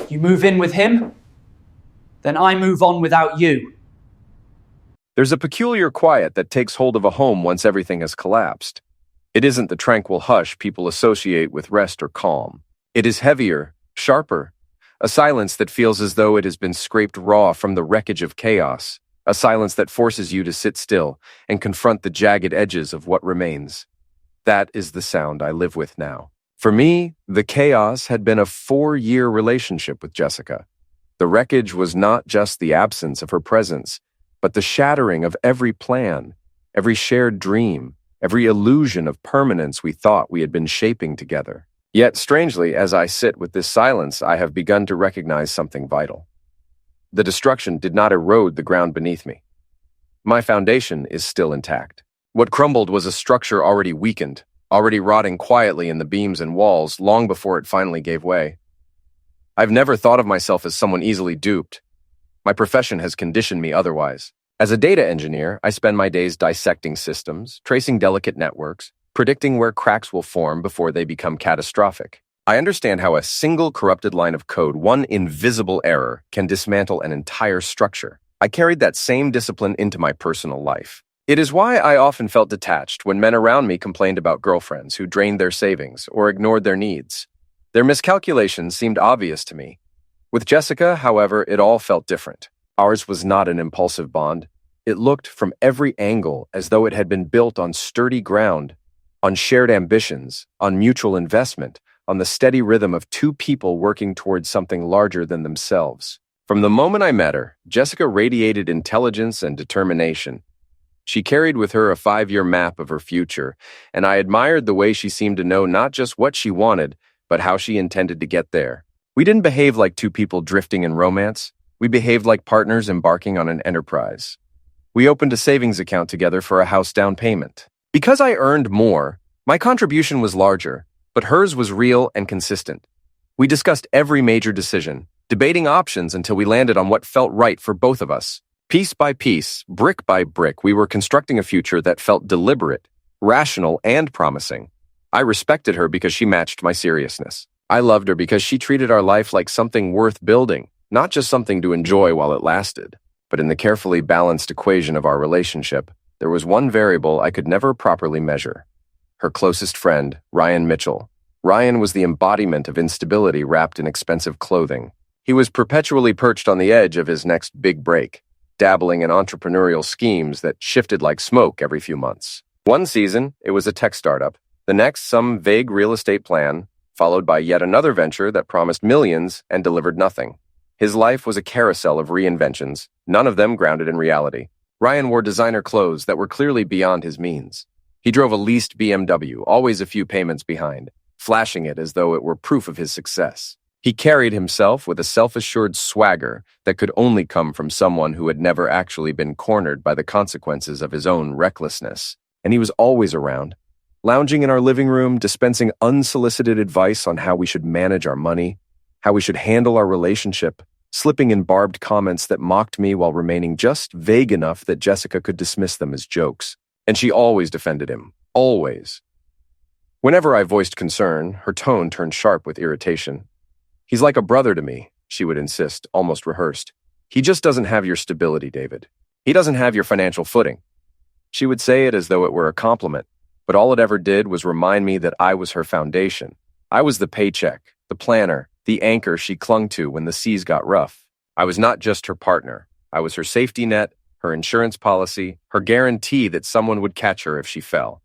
You move in with him, then I move on without you. There's a peculiar quiet that takes hold of a home once everything has collapsed. It isn't the tranquil hush people associate with rest or calm. It is heavier, sharper, a silence that feels as though it has been scraped raw from the wreckage of chaos, a silence that forces you to sit still and confront the jagged edges of what remains. That is the sound I live with now. For me, the chaos had been a 4-year relationship with Jessica. The wreckage was not just the absence of her presence, but the shattering of every plan, every shared dream, every illusion of permanence we thought we had been shaping together. Yet, strangely, as I sit with this silence, I have begun to recognize something vital. The destruction did not erode the ground beneath me. My foundation is still intact. What crumbled was a structure already weakened, already rotting quietly in the beams and walls long before it finally gave way. I've never thought of myself as someone easily duped. My profession has conditioned me otherwise. As a data engineer, I spend my days dissecting systems, tracing delicate networks, predicting where cracks will form before they become catastrophic. I understand how a single corrupted line of code, one invisible error, can dismantle an entire structure. I carried that same discipline into my personal life. It is why I often felt detached when men around me complained about girlfriends who drained their savings or ignored their needs. Their miscalculations seemed obvious to me. With Jessica, however, it all felt different. Ours was not an impulsive bond. It looked from every angle as though it had been built on sturdy ground, on shared ambitions, on mutual investment, on the steady rhythm of two people working towards something larger than themselves. From the moment I met her, Jessica radiated intelligence and determination. She carried with her a 5-year map of her future, and I admired the way she seemed to know not just what she wanted, but how she intended to get there. We didn't behave like two people drifting in romance. We behaved like partners embarking on an enterprise. We opened a savings account together for a house down payment. Because I earned more, my contribution was larger, but hers was real and consistent. We discussed every major decision, debating options until we landed on what felt right for both of us. Piece by piece, brick by brick, we were constructing a future that felt deliberate, rational, and promising. I respected her because she matched my seriousness. I loved her because she treated our life like something worth building, not just something to enjoy while it lasted. But in the carefully balanced equation of our relationship, there was one variable I could never properly measure. Her closest friend, Ryan Mitchell. Ryan was the embodiment of instability wrapped in expensive clothing. He was perpetually perched on the edge of his next big break, dabbling in entrepreneurial schemes that shifted like smoke every few months. One season, it was a tech startup. The next, some vague real estate plan, followed by yet another venture that promised millions and delivered nothing. His life was a carousel of reinventions, none of them grounded in reality. Ryan wore designer clothes that were clearly beyond his means. He drove a leased BMW, always a few payments behind, flashing it as though it were proof of his success. He carried himself with a self-assured swagger that could only come from someone who had never actually been cornered by the consequences of his own recklessness. And he was always around, lounging in our living room, dispensing unsolicited advice on how we should manage our money, how we should handle our relationship, slipping in barbed comments that mocked me while remaining just vague enough that Jessica could dismiss them as jokes. And she always defended him. Always. Whenever I voiced concern, her tone turned sharp with irritation. "He's like a brother to me," she would insist, almost rehearsed. "He just doesn't have your stability, David. He doesn't have your financial footing." She would say it as though it were a compliment, but all it ever did was remind me that I was her foundation. I was the paycheck, the planner, the anchor she clung to when the seas got rough. I was not just her partner. I was her safety net, her insurance policy, her guarantee that someone would catch her if she fell.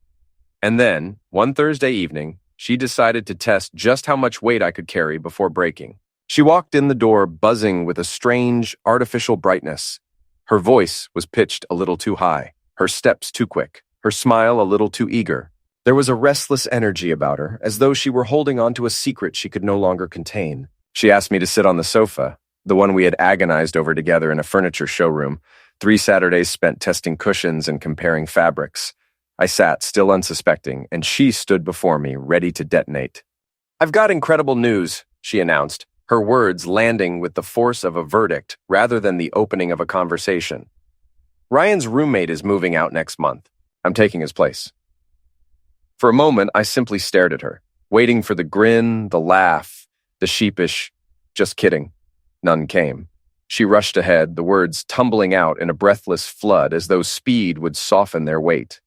And then, one Thursday evening, she decided to test just how much weight I could carry before breaking. She walked in the door buzzing with a strange, artificial brightness. Her voice was pitched a little too high, her steps too quick, her smile a little too eager. There was a restless energy about her, as though she were holding on to a secret she could no longer contain. She asked me to sit on the sofa, the one we had agonized over together in a furniture showroom, 3 Saturdays spent testing cushions and comparing fabrics. I sat, still unsuspecting, and she stood before me, ready to detonate. "I've got incredible news," she announced, her words landing with the force of a verdict rather than the opening of a conversation. "Ryan's roommate is moving out next month. I'm taking his place." For a moment, I simply stared at her, waiting for the grin, the laugh, the sheepish, Just kidding. None came. She rushed ahead, the words tumbling out in a breathless flood as though speed would soften their weight.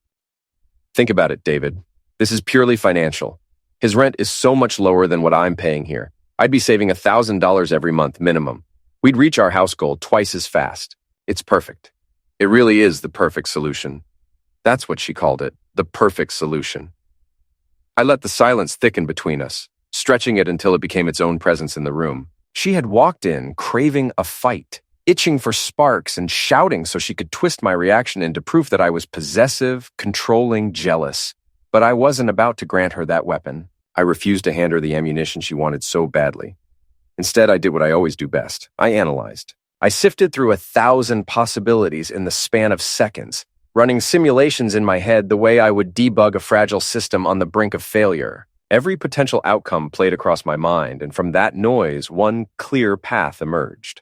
Think about it, David. This is purely financial. His rent is so much lower than what I'm paying here. I'd be saving $1,000 every month minimum. We'd reach our house goal twice as fast. It's perfect. It really is the perfect solution. That's what she called it, the perfect solution. I let the silence thicken between us, stretching it until it became its own presence in the room. She had walked in, craving a fight, itching for sparks and shouting so she could twist my reaction into proof that I was possessive, controlling, jealous. But I wasn't about to grant her that weapon. I refused to hand her the ammunition she wanted so badly. Instead, I did what I always do best. I analyzed. I sifted through 1,000 possibilities in the span of seconds, running simulations in my head the way I would debug a fragile system on the brink of failure. Every potential outcome played across my mind, and from that noise, one clear path emerged.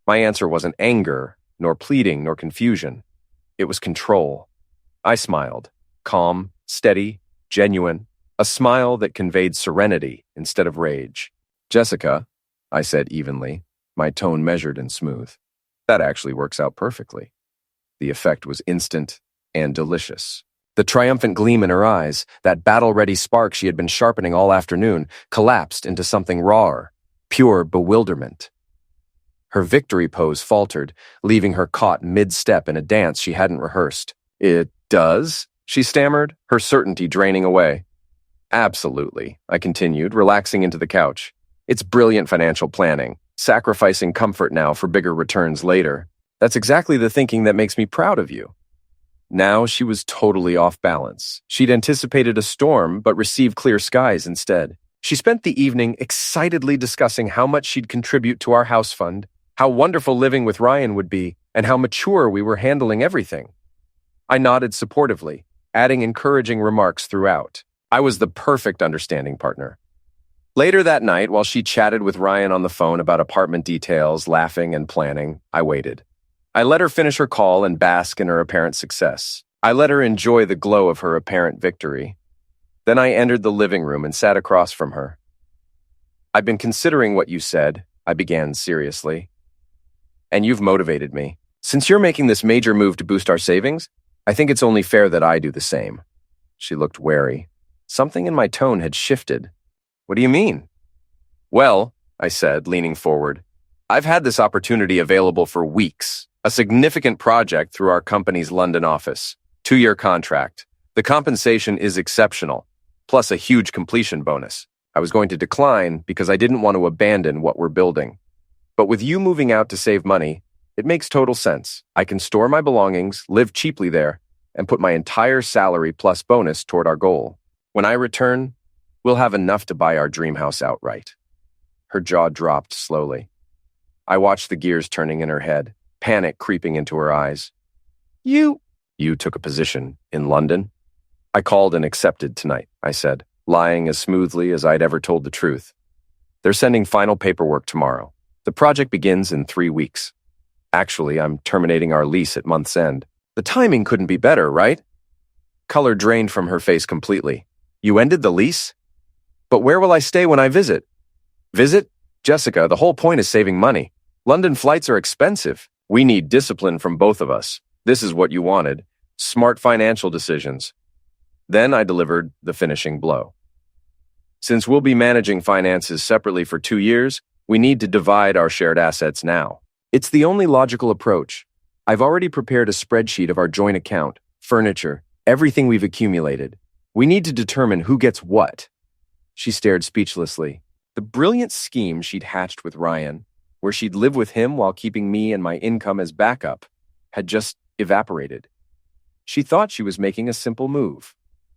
My answer wasn't anger, nor pleading, nor confusion. It was control. I smiled, calm, steady, genuine, a smile that conveyed serenity instead of rage. "Jessica," I said evenly, my tone measured and smooth. "That actually works out perfectly." The effect was instant and delicious. The triumphant gleam in her eyes, that battle-ready spark she had been sharpening all afternoon, collapsed into something rawer, pure bewilderment. Her victory pose faltered, leaving her caught mid-step in a dance she hadn't rehearsed. "It does?" she stammered, her certainty draining away. "Absolutely," I continued, relaxing into the couch. "It's brilliant financial planning, sacrificing comfort now for bigger returns later. That's exactly the thinking that makes me proud of you." Now she was totally off balance. She'd anticipated a storm, but received clear skies instead. She spent the evening excitedly discussing how much she'd contribute to our house fund, how wonderful living with Ryan would be, and how mature we were handling everything. I nodded supportively, adding encouraging remarks throughout. I was the perfect understanding partner. Later that night, while she chatted with Ryan on the phone about apartment details, laughing and planning, I waited. I let her finish her call and bask in her apparent success. I let her enjoy the glow of her apparent victory. Then I entered the living room and sat across from her. "I've been considering what you said," I began seriously. "And you've motivated me. Since you're making this major move to boost our savings, I think it's only fair that I do the same." She looked wary. Something in my tone had shifted. "What do you mean?" "Well," I said, leaning forward, "I've had this opportunity available for weeks. A significant project through our company's London office. 2-year contract. The compensation is exceptional, plus a huge completion bonus. I was going to decline because I didn't want to abandon what we're building. But with you moving out to save money, it makes total sense. I can store my belongings, live cheaply there, and put my entire salary plus bonus toward our goal. When I return, we'll have enough to buy our dream house outright." Her jaw dropped slowly. I watched the gears turning in her head, panic creeping into her eyes. You took a position in London?" "I called and accepted tonight," I said, lying as smoothly as I'd ever told the truth. "They're sending final paperwork tomorrow. The project begins in 3 weeks. Actually, I'm terminating our lease at month's end. The timing couldn't be better, right?" Color drained from her face completely. "You ended the lease? But where will I stay when I visit?" "Visit? Jessica, the whole point is saving money. London flights are expensive. We need discipline from both of us. This is what you wanted. Smart financial decisions." Then I delivered the finishing blow. "Since we'll be managing finances separately for 2 years, we need to divide our shared assets now. It's the only logical approach. I've already prepared a spreadsheet of our joint account, furniture, everything we've accumulated. We need to determine who gets what." She stared speechlessly. The brilliant scheme she'd hatched with Ryan, where she'd live with him while keeping me and my income as backup, had just evaporated. She thought she was making a simple move.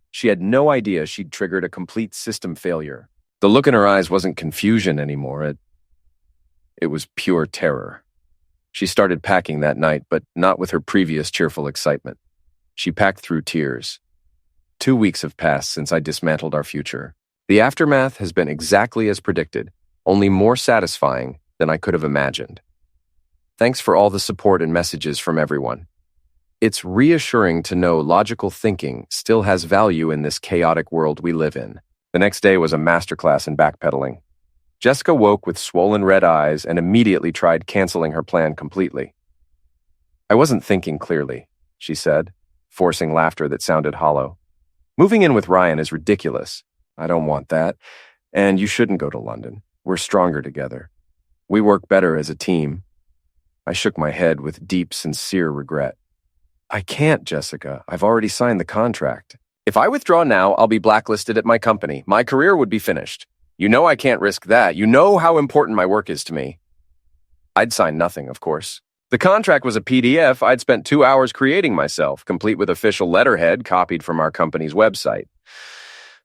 She had no idea she'd triggered a complete system failure. The look in her eyes wasn't confusion anymore. It was pure terror. She started packing that night, but not with her previous cheerful excitement. She packed through tears. 2 weeks have passed since I dismantled our future. The aftermath has been exactly as predicted, only more satisfying than I could have imagined. Thanks for all the support and messages from everyone. It's reassuring to know logical thinking still has value in this chaotic world we live in. The next day was a masterclass in backpedaling. Jessica woke with swollen red eyes and immediately tried canceling her plan completely. I wasn't thinking clearly, she said, forcing laughter that sounded hollow. Moving in with Ryan is ridiculous. I don't want that. And you shouldn't go to London. We're stronger together. We work better as a team. I shook my head with deep, sincere regret. I can't, Jessica. I've already signed the contract. If I withdraw now, I'll be blacklisted at my company. My career would be finished. You know I can't risk that. You know how important my work is to me. I'd sign nothing, of course. The contract was a PDF I'd spent 2 hours creating myself, complete with official letterhead copied from our company's website.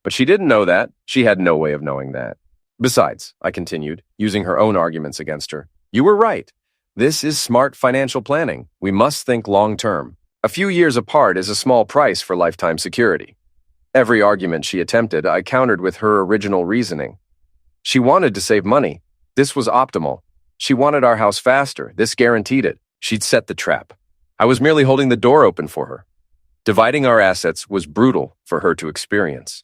But she didn't know that. She had no way of knowing that. Besides, I continued, using her own arguments against her, you were right. This is smart financial planning. We must think long-term. A few years apart is a small price for lifetime security. Every argument she attempted, I countered with her original reasoning. She wanted to save money. This was optimal. She wanted our house faster. This guaranteed it. She'd set the trap. I was merely holding the door open for her. Dividing our assets was brutal for her to experience.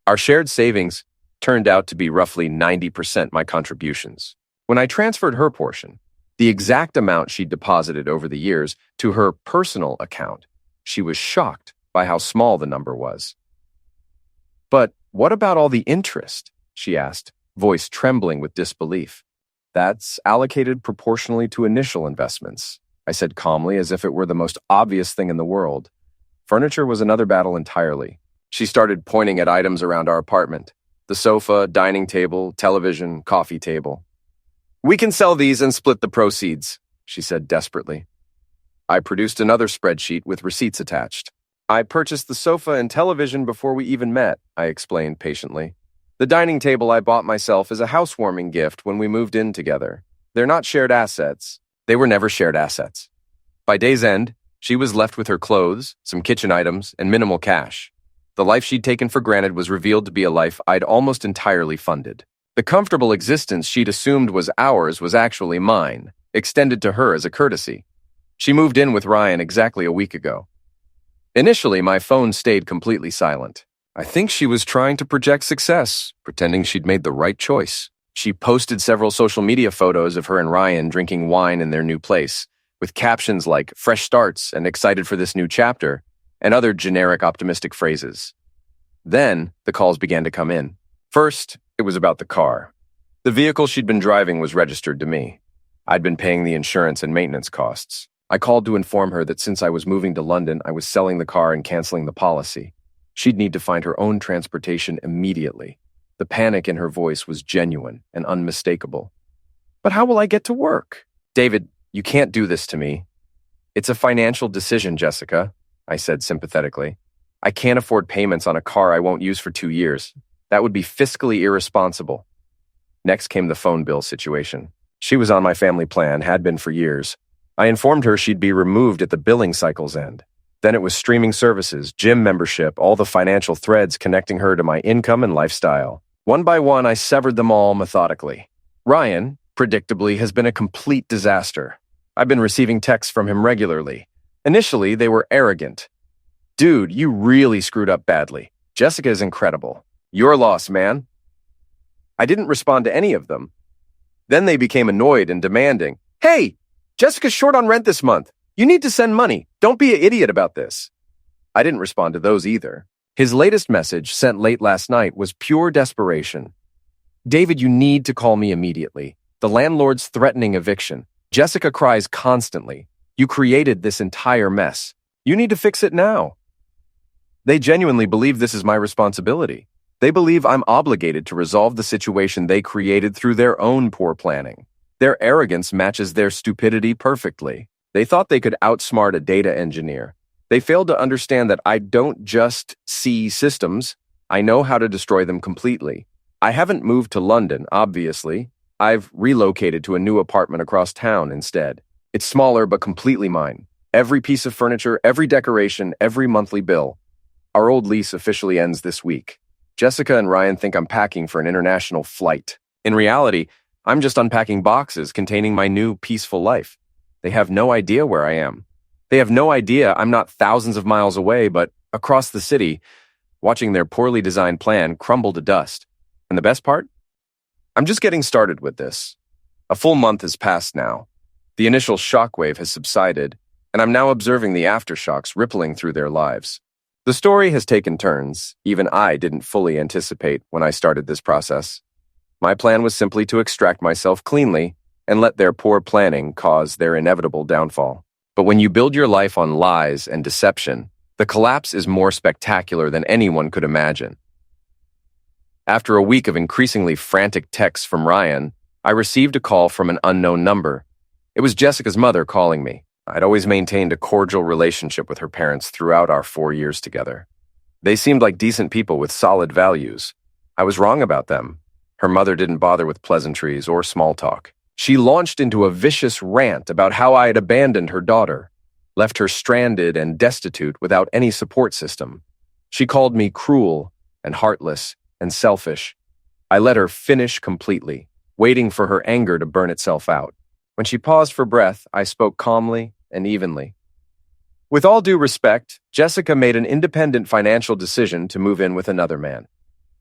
Our shared savings turned out to be roughly 90% my contributions. When I transferred her portion, the exact amount she'd deposited over the years, to her personal account, she was shocked by how small the number was. But what about all the interest? She asked, voice trembling with disbelief. That's allocated proportionally to initial investments, I said calmly, as if it were the most obvious thing in the world. Furniture was another battle entirely. She started pointing at items around our apartment. The sofa, dining table, television, coffee table. We can sell these and split the proceeds, she said desperately. I produced another spreadsheet with receipts attached. I purchased the sofa and television before we even met, I explained patiently. The dining table I bought myself as a housewarming gift when we moved in together. They're not shared assets. They were never shared assets. By day's end, she was left with her clothes, some kitchen items, and minimal cash. The life she'd taken for granted was revealed to be a life I'd almost entirely funded. The comfortable existence she'd assumed was ours was actually mine, extended to her as a courtesy. She moved in with Ryan exactly a week ago. Initially, my phone stayed completely silent. I think she was trying to project success, pretending she'd made the right choice. She posted several social media photos of her and Ryan drinking wine in their new place, with captions like "fresh starts" and "excited for this new chapter," and other generic optimistic phrases. Then, the calls began to come in. First, it was about the car. The vehicle she'd been driving was registered to me. I'd been paying the insurance and maintenance costs. I called to inform her that since I was moving to London, I was selling the car and canceling the policy. She'd need to find her own transportation immediately. The panic in her voice was genuine and unmistakable. But how will I get to work? David, you can't do this to me. It's a financial decision, Jessica, I said sympathetically. I can't afford payments on a car I won't use for 2 years. That would be fiscally irresponsible. Next came the phone bill situation. She was on my family plan, had been for years. I informed her she'd be removed at the billing cycle's end. Then it was streaming services, gym membership, all the financial threads connecting her to my income and lifestyle. One by one, I severed them all methodically. Ryan, predictably, has been a complete disaster. I've been receiving texts from him regularly. Initially, they were arrogant. Dude, you really screwed up badly. Jessica is incredible. Your loss, man. I didn't respond to any of them. Then they became annoyed and demanding. Hey, Jessica's short on rent this month. You need to send money. Don't be an idiot about this. I didn't respond to those either. His latest message, sent late last night, was pure desperation. David, you need to call me immediately. The landlord's threatening eviction. Jessica cries constantly. You created this entire mess. You need to fix it now. They genuinely believe this is my responsibility. They believe I'm obligated to resolve the situation they created through their own poor planning. Their arrogance matches their stupidity perfectly. They thought they could outsmart a data engineer. They failed to understand that I don't just see systems, I know how to destroy them completely. I haven't moved to London, obviously. I've relocated to a new apartment across town instead. It's smaller but completely mine. Every piece of furniture, every decoration, every monthly bill. Our old lease officially ends this week. Jessica and Ryan think I'm packing for an international flight. In reality, I'm just unpacking boxes containing my new peaceful life. They have no idea where I am. They have no idea I'm not thousands of miles away, but across the city, watching their poorly designed plan crumble to dust. And the best part? I'm just getting started with this. A full month has passed now. The initial shockwave has subsided, and I'm now observing the aftershocks rippling through their lives. The story has taken turns even I didn't fully anticipate when I started this process. My plan was simply to extract myself cleanly and let their poor planning cause their inevitable downfall. But when you build your life on lies and deception, the collapse is more spectacular than anyone could imagine. After a week of increasingly frantic texts from Ryan, I received a call from an unknown number. It was Jessica's mother calling me. I'd always maintained a cordial relationship with her parents throughout our 4 years together. They seemed like decent people with solid values. I was wrong about them. Her mother didn't bother with pleasantries or small talk. She launched into a vicious rant about how I had abandoned her daughter, left her stranded and destitute without any support system. She called me cruel and heartless and selfish. I let her finish completely, waiting for her anger to burn itself out. When she paused for breath, I spoke calmly and evenly. With all due respect, Jessica made an independent financial decision to move in with another man.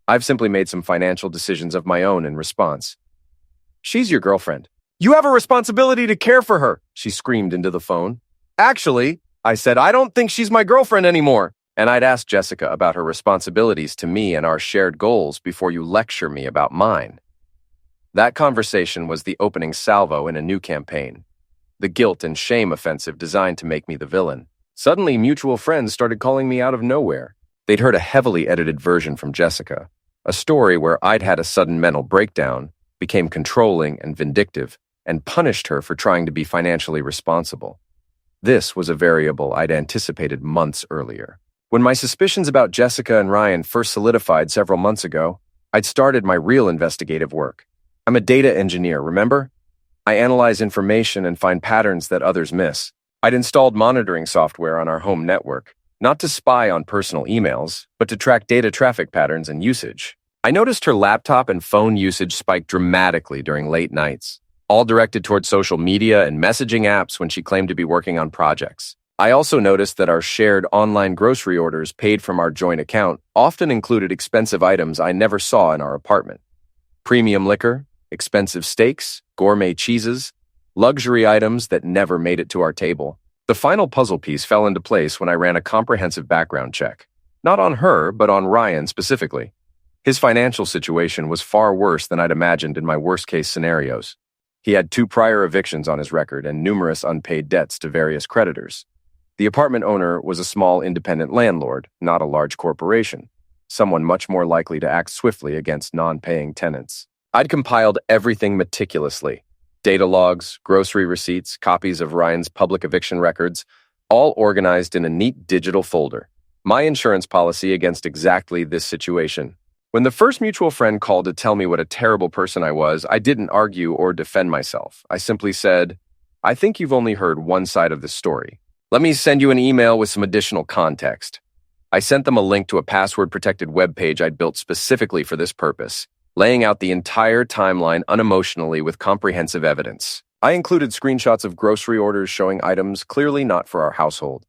I've simply made some financial decisions of my own in response. She's your girlfriend. You have a responsibility to care for her, she screamed into the phone. Actually, I said, I don't think she's my girlfriend anymore. And I'd asked Jessica about her responsibilities to me and our shared goals before you lecture me about mine. That conversation was the opening salvo in a new campaign, the guilt and shame offensive designed to make me the villain. Suddenly, mutual friends started calling me out of nowhere. They'd heard a heavily edited version from Jessica, a story where I'd had a sudden mental breakdown, became controlling and vindictive, and punished her for trying to be financially responsible. This was a variable I'd anticipated months earlier. When my suspicions about Jessica and Ryan first solidified several months ago, I'd started my real investigative work. I'm a data engineer, remember? I analyze information and find patterns that others miss. I'd installed monitoring software on our home network, not to spy on personal emails, but to track data traffic patterns and usage. I noticed her laptop and phone usage spiked dramatically during late nights, all directed toward social media and messaging apps when she claimed to be working on projects. I also noticed that our shared online grocery orders paid from our joint account often included expensive items I never saw in our apartment. Premium liquor, expensive steaks, gourmet cheeses, luxury items that never made it to our table. The final puzzle piece fell into place when I ran a comprehensive background check. Not on her, but on Ryan specifically. His financial situation was far worse than I'd imagined in my worst-case scenarios. He had 2 prior evictions on his record and numerous unpaid debts to various creditors. The apartment owner was a small independent landlord, not a large corporation, someone much more likely to act swiftly against non-paying tenants. I'd compiled everything meticulously. Data logs, grocery receipts, copies of Ryan's public eviction records, all organized in a neat digital folder. My insurance policy against exactly this situation. When the first mutual friend called to tell me what a terrible person I was, I didn't argue or defend myself. I simply said, I think you've only heard one side of the story. Let me send you an email with some additional context. I sent them a link to a password-protected web page I'd built specifically for this purpose, laying out the entire timeline unemotionally with comprehensive evidence. I included screenshots of grocery orders showing items clearly not for our household,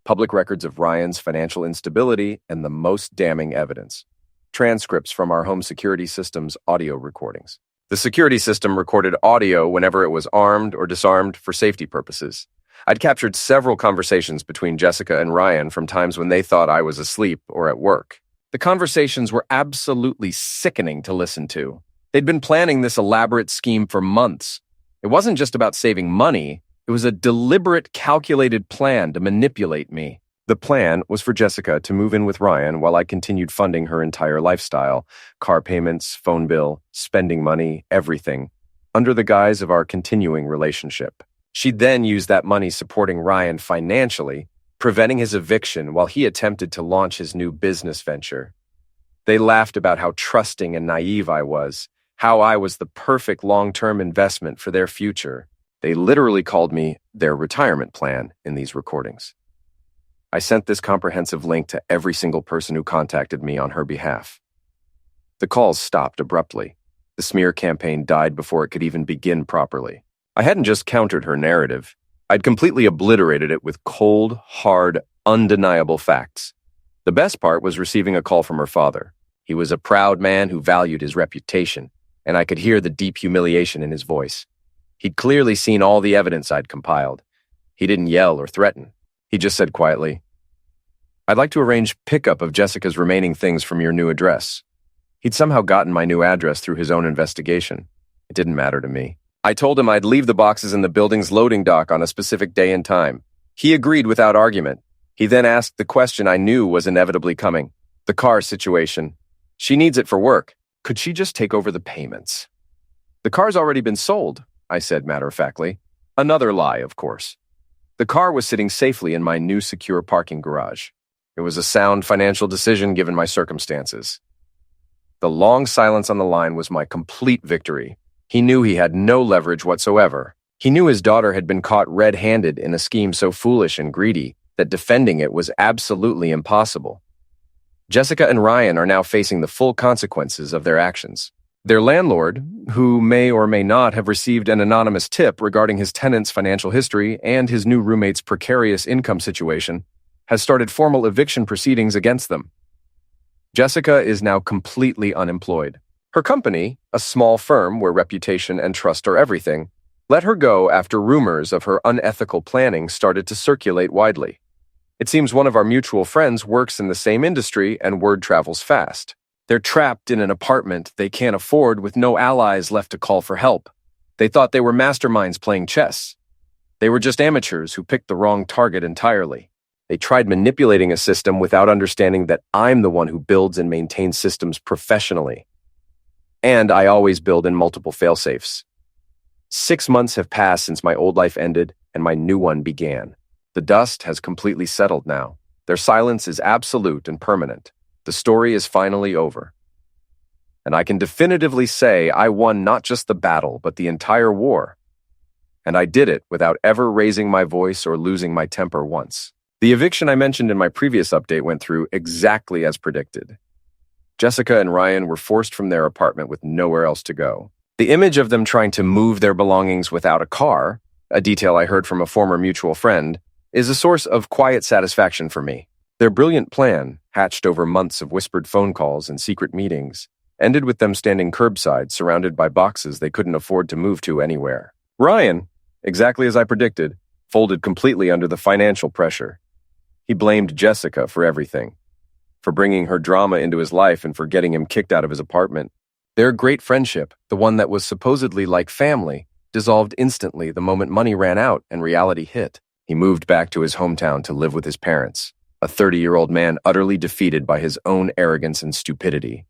public records of Ryan's financial instability, and the most damning evidence: transcripts from our home security system's audio recordings. The security system recorded audio whenever it was armed or disarmed for safety purposes. I'd captured several conversations between Jessica and Ryan from times when they thought I was asleep or at work. The conversations were absolutely sickening to listen to. They'd been planning this elaborate scheme for months. It wasn't just about saving money. It was a deliberate, calculated plan to manipulate me. The plan was for Jessica to move in with Ryan while I continued funding her entire lifestyle, car payments, phone bill, spending money, everything, under the guise of our continuing relationship. She'd then use that money supporting Ryan financially, preventing his eviction while he attempted to launch his new business venture. They laughed about how trusting and naive I was, how I was the perfect long-term investment for their future. They literally called me their retirement plan in these recordings. I sent this comprehensive link to every single person who contacted me on her behalf. The calls stopped abruptly. The smear campaign died before it could even begin properly. I hadn't just countered her narrative. I'd completely obliterated it with cold, hard, undeniable facts. The best part was receiving a call from her father. He was a proud man who valued his reputation. and I could hear the deep humiliation in his voice. He'd clearly seen all the evidence I'd compiled. He didn't yell or threaten. He just said quietly, "I'd like to arrange pickup of Jessica's remaining things from your new address." He'd somehow gotten my new address through his own investigation. It didn't matter to me. I told him I'd leave the boxes in the building's loading dock on a specific day and time. He agreed without argument. He then asked the question I knew was inevitably coming. The car situation. She needs it for work. Could she just take over the payments? "The car's already been sold," I said matter-of-factly. Another lie, of course. The car was sitting safely in my new secure parking garage. It was a sound financial decision given my circumstances. The long silence on the line was my complete victory. He knew he had no leverage whatsoever. He knew his daughter had been caught red-handed in a scheme so foolish and greedy that defending it was absolutely impossible. Jessica and Ryan are now facing the full consequences of their actions. Their landlord, who may or may not have received an anonymous tip regarding his tenant's financial history and his new roommate's precarious income situation, has started formal eviction proceedings against them. Jessica is now completely unemployed. Her company, a small firm where reputation and trust are everything, let her go after rumors of her unethical planning started to circulate widely. It seems one of our mutual friends works in the same industry and word travels fast. They're trapped in an apartment they can't afford with no allies left to call for help. They thought they were masterminds playing chess. They were just amateurs who picked the wrong target entirely. They tried manipulating a system without understanding that I'm the one who builds and maintains systems professionally. And I always build in multiple failsafes. 6 months have passed since my old life ended and my new one began. The dust has completely settled now. Their silence is absolute and permanent. The story is finally over. And I can definitively say I won not just the battle, but the entire war. And I did it without ever raising my voice or losing my temper once. The eviction I mentioned in my previous update went through exactly as predicted. Jessica and Ryan were forced from their apartment with nowhere else to go. The image of them trying to move their belongings without a car, a detail I heard from a former mutual friend, is a source of quiet satisfaction for me. Their brilliant plan, hatched over months of whispered phone calls and secret meetings, ended with them standing curbside surrounded by boxes they couldn't afford to move to anywhere. Ryan, exactly as I predicted, folded completely under the financial pressure. He blamed Jessica for everything, for bringing her drama into his life and for getting him kicked out of his apartment. Their great friendship, the one that was supposedly like family, dissolved instantly the moment money ran out and reality hit. He moved back to his hometown to live with his parents, a 30-year-old man utterly defeated by his own arrogance and stupidity.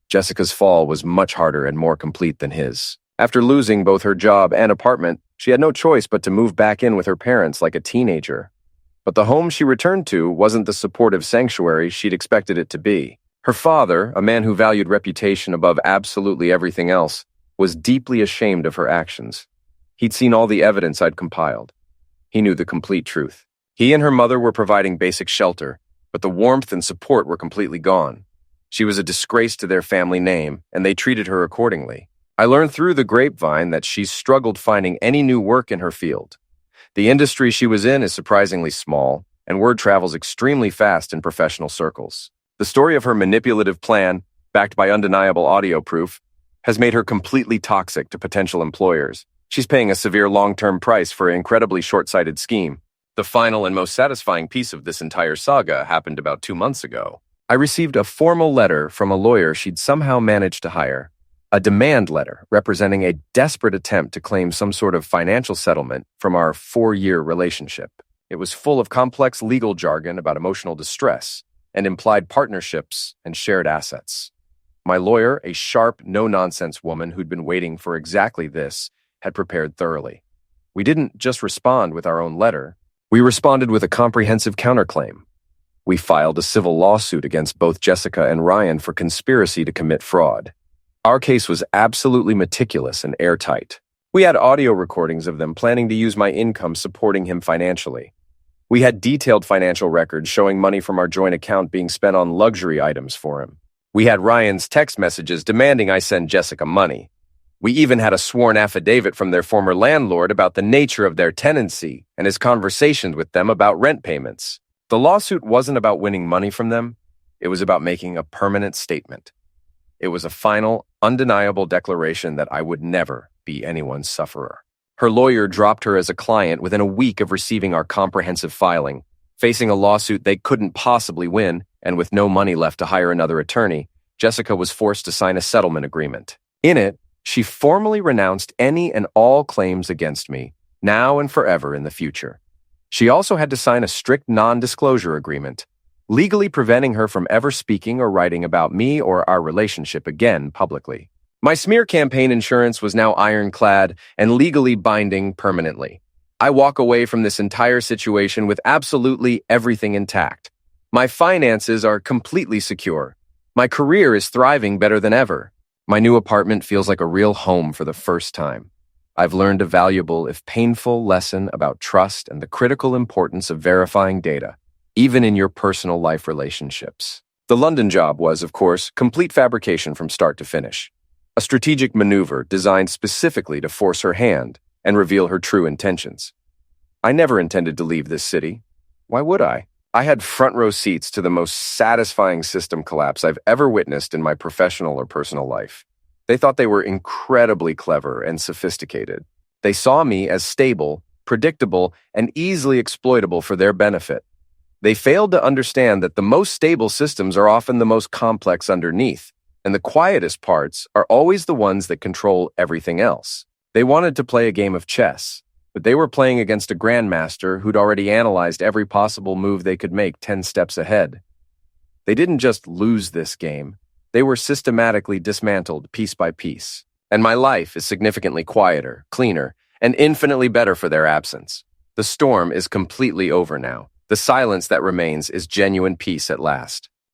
Jessica's fall was much harder and more complete than his. After losing both her job and apartment, she had no choice but to move back in with her parents like a teenager. But the home she returned to wasn't the supportive sanctuary she'd expected it to be. Her father, a man who valued reputation above absolutely everything else, was deeply ashamed of her actions. He'd seen all the evidence I'd compiled. He knew the complete truth. He and her mother were providing basic shelter, but the warmth and support were completely gone. She was a disgrace to their family name, and they treated her accordingly. I learned through the grapevine that she struggled finding any new work in her field. The industry she was in is surprisingly small, and word travels extremely fast in professional circles. The story of her manipulative plan, backed by undeniable audio proof, has made her completely toxic to potential employers. She's paying a severe long-term price for an incredibly short-sighted scheme. The final and most satisfying piece of this entire saga happened about 2 months ago. I received a formal letter from a lawyer she'd somehow managed to hire. A demand letter representing a desperate attempt to claim some sort of financial settlement from our 4-year relationship. It was full of complex legal jargon about emotional distress and implied partnerships and shared assets. My lawyer, a sharp, no-nonsense woman who'd been waiting for exactly this, had prepared thoroughly. We didn't just respond with our own letter. We responded with a comprehensive counterclaim. We filed a civil lawsuit against both Jessica and Ryan for conspiracy to commit fraud. Our case was absolutely meticulous and airtight. We had audio recordings of them planning to use my income supporting him financially. We had detailed financial records showing money from our joint account being spent on luxury items for him. We had Ryan's text messages demanding I send Jessica money. We even had a sworn affidavit from their former landlord about the nature of their tenancy and his conversations with them about rent payments. The lawsuit wasn't about winning money from them. It was about making a permanent statement. It was a final, undeniable declaration that I would never be anyone's sufferer. Her lawyer dropped her as a client within a week of receiving our comprehensive filing. Facing a lawsuit they couldn't possibly win, and with no money left to hire another attorney, Jessica was forced to sign a settlement agreement. In it, she formally renounced any and all claims against me, now and forever in the future. She also had to sign a strict non-disclosure agreement, legally preventing her from ever speaking or writing about me or our relationship again publicly. My smear campaign insurance was now ironclad and legally binding permanently. I walk away from this entire situation with absolutely everything intact. My finances are completely secure. My career is thriving better than ever. My new apartment feels like a real home for the first time. I've learned a valuable, if painful, lesson about trust and the critical importance of verifying data, even in your personal life relationships. The London job was, of course, complete fabrication from start to finish. A strategic maneuver designed specifically to force her hand and reveal her true intentions. I never intended to leave this city. Why would I? I had front row seats to the most satisfying system collapse I've ever witnessed in my professional or personal life. They thought they were incredibly clever and sophisticated. They saw me as stable, predictable, and easily exploitable for their benefit. They failed to understand that the most stable systems are often the most complex underneath, and the quietest parts are always the ones that control everything else. They wanted to play a game of chess, but they were playing against a grandmaster who'd already analyzed every possible move they could make 10 steps ahead. They didn't just lose this game. They were systematically dismantled piece by piece. And my life is significantly quieter, cleaner, and infinitely better for their absence. The storm is completely over now. The silence that remains is genuine peace at last.